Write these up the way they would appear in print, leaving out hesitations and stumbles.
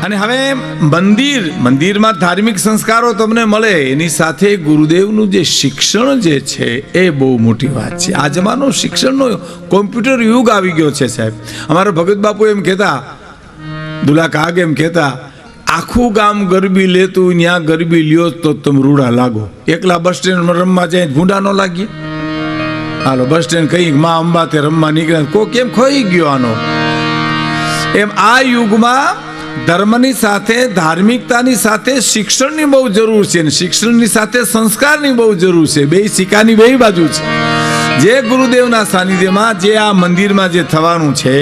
અને હવે મંદિરમાં ધાર્મિક સંસ્કારો તમને મળે, એની સાથે ગુરુદેવનું જે શિક્ષણ જે છે એ બહુ મોટી વાત છે. આ જમાનો શિક્ષણનો કોમ્પ્યુટર યુગ આવી ગયો છે સાહેબ. અમારા ભગત બાપુ એમ કહેતા, દુલા કાગ એમ કહેતા, આખું ગામ ગરબી લેતું ત્યાં ગરબી લ્યો તો તમે રૂડા લાગો. એકલા બસ સ્ટેન્ડમાં રમવા જાય ભૂંડા ન લાગીએ. હાલો બસ સ્ટેન્ડ કઈ મા અંબા તે રમવા નીકળ્યા, કોઈ કેમ ખોઈ ગયો આનો. એમ આ યુગમાં ધર્મની સાથે ધાર્મિકતાની સાથે શિક્ષણની બહુ જરૂર છે, અને શિક્ષણની સાથે સંસ્કારની બહુ જરૂર છે. બે સિક્કાની બે બાજુ છે. જે ગુરુદેવના સાનિધ્યમાં જે આ મંદિરમાં જે થવાનું છે,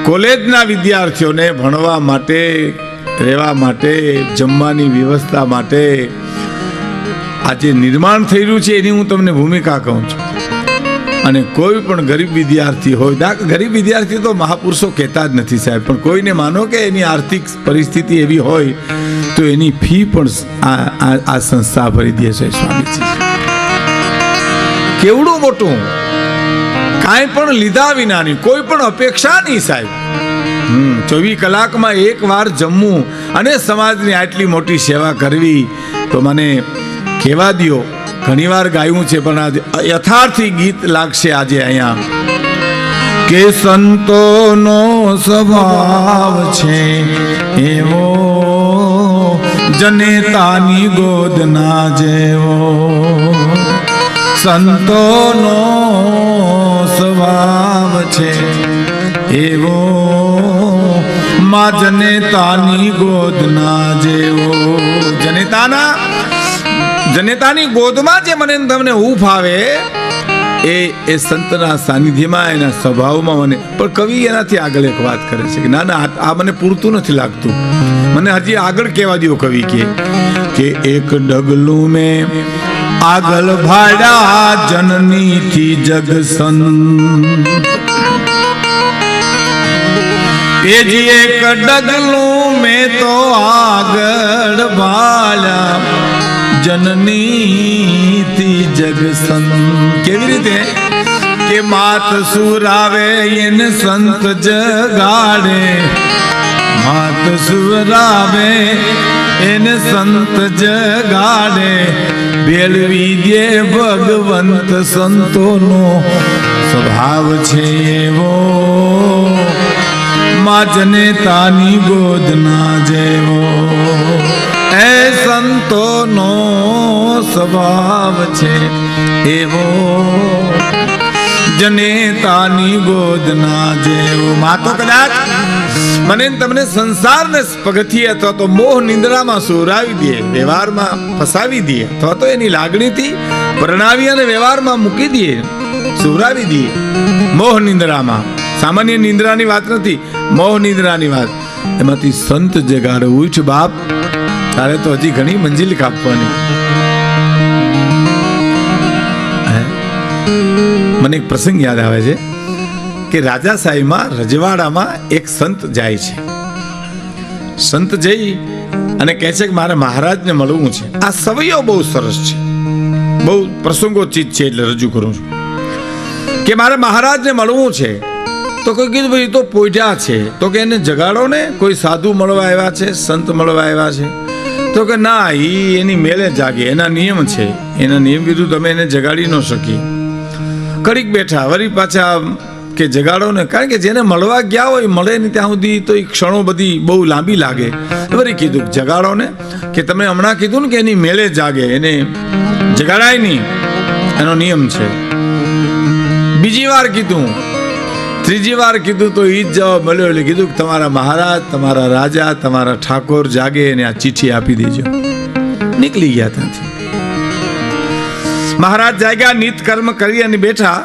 કોલેજના વિદ્યાર્થીઓને ભણવા માટે, રહેવા માટે, જમવાની વ્યવસ્થા માટે આ જે નિર્માણ થઈ રહ્યું છે એની હું તમને ભૂમિકા કહું છું. અને કોઈ પણ ગરીબ વિદ્યાર્થી હોય, ગરીબ વિદ્યાર્થી તો મહાપુરુષો કહેતા જ નથી સાહેબ, પણ કોઈને માનો કે એની આર્થિક પરિસ્થિતિ એવી હોય તો એની ફી પણ આ સંસ્થા ભરી દે છે સ્વામીજી. કેવડું મોટું, કાંઈ પણ લીધા વિનાની, કોઈ પણ અપેક્ષા નહીં સાહેબ. 24 કલાકમાં એક વાર જમવું અને સમાજની આટલી મોટી સેવા કરવી, તો મને કહેવા દ્યો. ઘણી વાર ગાયું છે પણ આજે યથાર્થી ગીત લાગશે આજે અહીંયા કે સંતોનો સ્વભાવ છે એવો, જનેતાની ગોદના જેવો. સંતોનો સ્વભાવ છે એવો, માં જનેતાની ગોદના જેવો. જનેતાની ગોદમાં જે મને તમને ઊભ આવે એ સંતના સાનિધ્યમાં, એના સ્વભાવમાં મને. પણ કવિ એનાથી આગળ એક વાત કરે છે કે ના ના, આ મને પૂરતું નથી લાગતું, મને હજી આગળ કહેવા દો. કવિ કે એક ડગલું મેં આગળ ભાડા જનની થી જગસન, એજી એક ડગલું મેં તો આગળ ભાડા જનની થી જગસન. કેવી રીતે કે માત સુરાવે એને સંત જગાડે, માત સુરાવે એને સંત જગાડે, બેલવી દે ભગવંત સંતોનો સ્વભાવ છે એવો, માં જનેતાની ગોદના જેવો. એ સંતોનો સ્વભાવ છે એવો, જનેતાની ગોદના જેવો. માં તો કદાચ મને તમને સંસારને પગથિયે અથવા તો મોહ નિંદ્રામાં સુરાવી દે, વ્યવહારમાં ફસાવી દે, અથવા તો એની લાગણીથી પરણાવી અને વ્યવહારમાં મૂકી દે, સુરાવી દે મોહ નિંદ્રામાં. સામાન્ય નિંદ્રાની વાત નથી, મોહ નિંદ્રાની વાત. એમાંથી સંત જગાડે, ઉઠ બાપ, તારે તો હજી ઘણી મંજિલ કાપવાની. મને એક પ્રસંગ યાદ આવે છે કે રાજાશાહીમાં રજવાડામાં એક સંત જાય છે. સંત જઈ અને કહે છે કે મારે મહારાજને મળવું છે. આ સવૈયો બહુ સરસ છે, બહુ પ્રસંગોચિત છે, એટલે રજૂ કરું છું કે મારે મહારાજને મળવું છે. તો કોઈ કીધું ભાઈ તો પોઢ્યા છે, તો કે એને જગાડો ને, કોઈ સાધુ મળવા આવ્યા છે, સંત મળવા આવ્યા છે. તો કે ના, એની મેળે જાગે, એના નિયમ છે, એના નિયમ વિરુદ્ધ અમે એને જગાડી ન શકીએ. કડીક બેઠા, વળી પાછા કે જગાડો ને, કારણ કે જેને મળવા ગયા હોય મળે ને ત્યાં સુધી તો એ ક્ષણો બધી બહુ લાંબી લાગે. વળી કીધું જગાડો ને, કે તમે હમણાં કીધું ને કે એની મેળે જાગે, એને જગાડાય નહીં, એનો નિયમ છે. બીજી વાર કીધું, ત્રીજી વાર કીધું તો એ જ જવાબ મળ્યો. એટલે કીધું કે તમારા મહારાજ, તમારા રાજા, તમારા ઠાકોર જાગે અને આ ચિઠ્ઠી આપી દેજો. નીકળી ગયા ત્યાંથી. મહારાજ જાગ્યા, નિત કર્મ કરી અને બેઠા.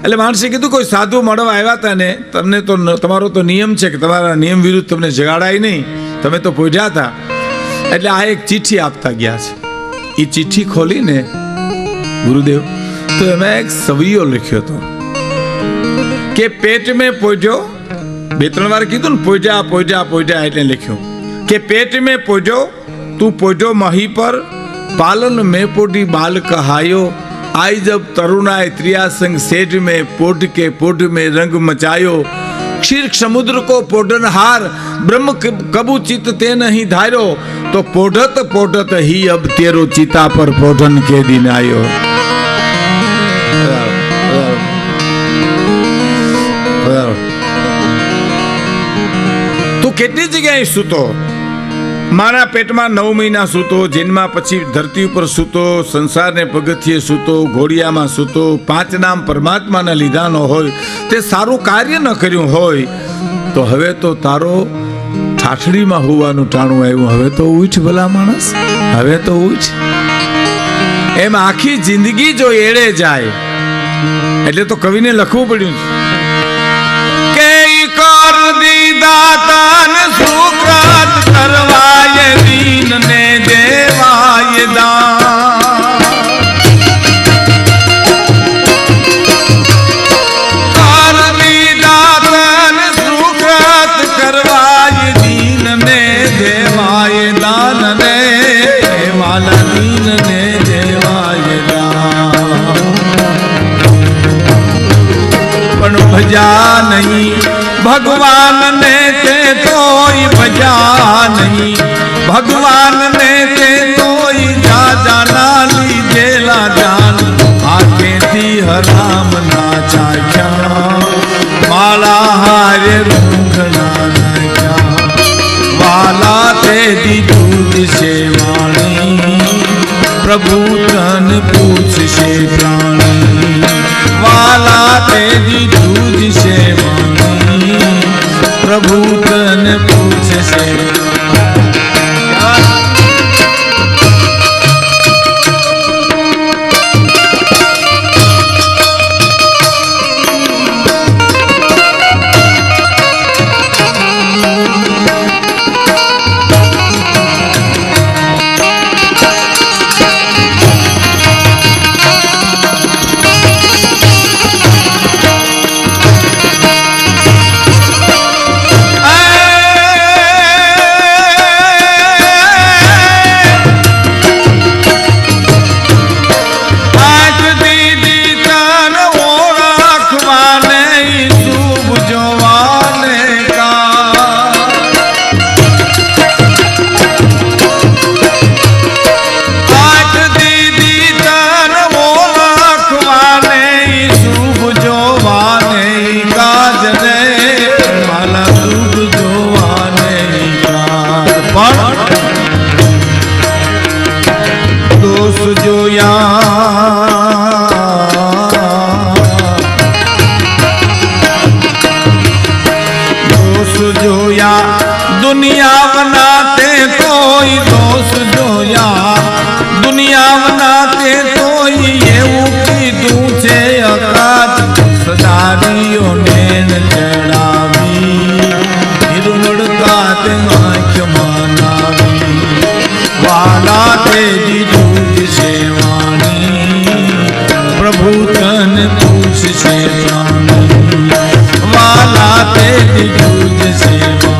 એટલે માણસે કીધું કોઈ સાધુ મળવા આવ્યા હતા ને, તમને તો તમારો તો નિયમ છે કે તમારા નિયમ વિરુદ્ધ તમને જગાડાય નહીં, તમે તો પોઢ્યા હતા. એટલે આ એક ચિઠ્ઠી આપતા ગયા છે. એ ચિઠ્ઠી ખોલીને ગુરુદેવ તો એમાં એક સવૈયો લખ્યો હતો કે પેટ મેં પોઢ્યો. 2-3 વાર કીધું ને પોઢ્યા પોઢ્યા પોઢ્યા, એટલે લખ્યું કે પેટ મેં પોઢ્યો, તું પોઢ્યો મહી પર, पालन में पोटी बाल कहायो, आई जब तरुणाय त्रिया संग सेठ में पोट के पोट में रंग मचायो, क्षीर समुद्र को पोढ़नहार ब्रह्म कबू चित ते नहीं धार्यो तो पोढ़त पोढ़त ही अब तेरो चिता पर पोढ़न के दिन आयो। તું કેટલી જગ્યાએ સૂતો, મારા પેટમાં 9 મહિના સૂતો, જન્મા પછી ધરતી ઉપર સૂતો, સંસારને પગથિયે સૂતો, ઘોડિયામાં સૂતો, 5 નામ પરમાત્માના લીધા ન હોય, તે સારું કાર્ય ન કર્યું હોય તો હવે તો તારો ઠાઠડીમાં હોવાનું ટાણું આવ્યું, હવે તો ઉઠ ભલા માણસ, હવે તો ઉઠ. એમ આખી જિંદગી જો એળે જાય એટલે તો કવિને લખવું પડ્યું કે કર દીધા તન સુખત કરવાય દીન ને દેવાય દાન, કર દીધા તન સુખત કરવાય દીન ને દેવાય દાન ને વાલા દીન ને દેવાય દાન. પણ ભજા નહીં ભગવાન ને તે તોય ભજા નહીં, ભગવાન ને તે તોય જા જાના લીધેલા જાન, આંખેથી હરામ ના ચાખ્યા, માળા હારે રૂંઘણા નાખ્યા, વાલા તે દીધું છે વાણી, પ્રભુ તન પૂછશે પ્રાણી, વાલા તે દીધું છે વાણી, પ્રભુ તન પૂછશે. दुनिया बनाते कोई दोष जोया, दुनिया बनाते कोई એવું કીધું છે અકાત, સદારીઓ નેણ ચડાવી હિરમડકા તે આંખમાં નાવી, વાલા તે દીધું છે વાણી, પ્રભુ તન પૂછશે પ્રાણી, વાલા તે દીધું છે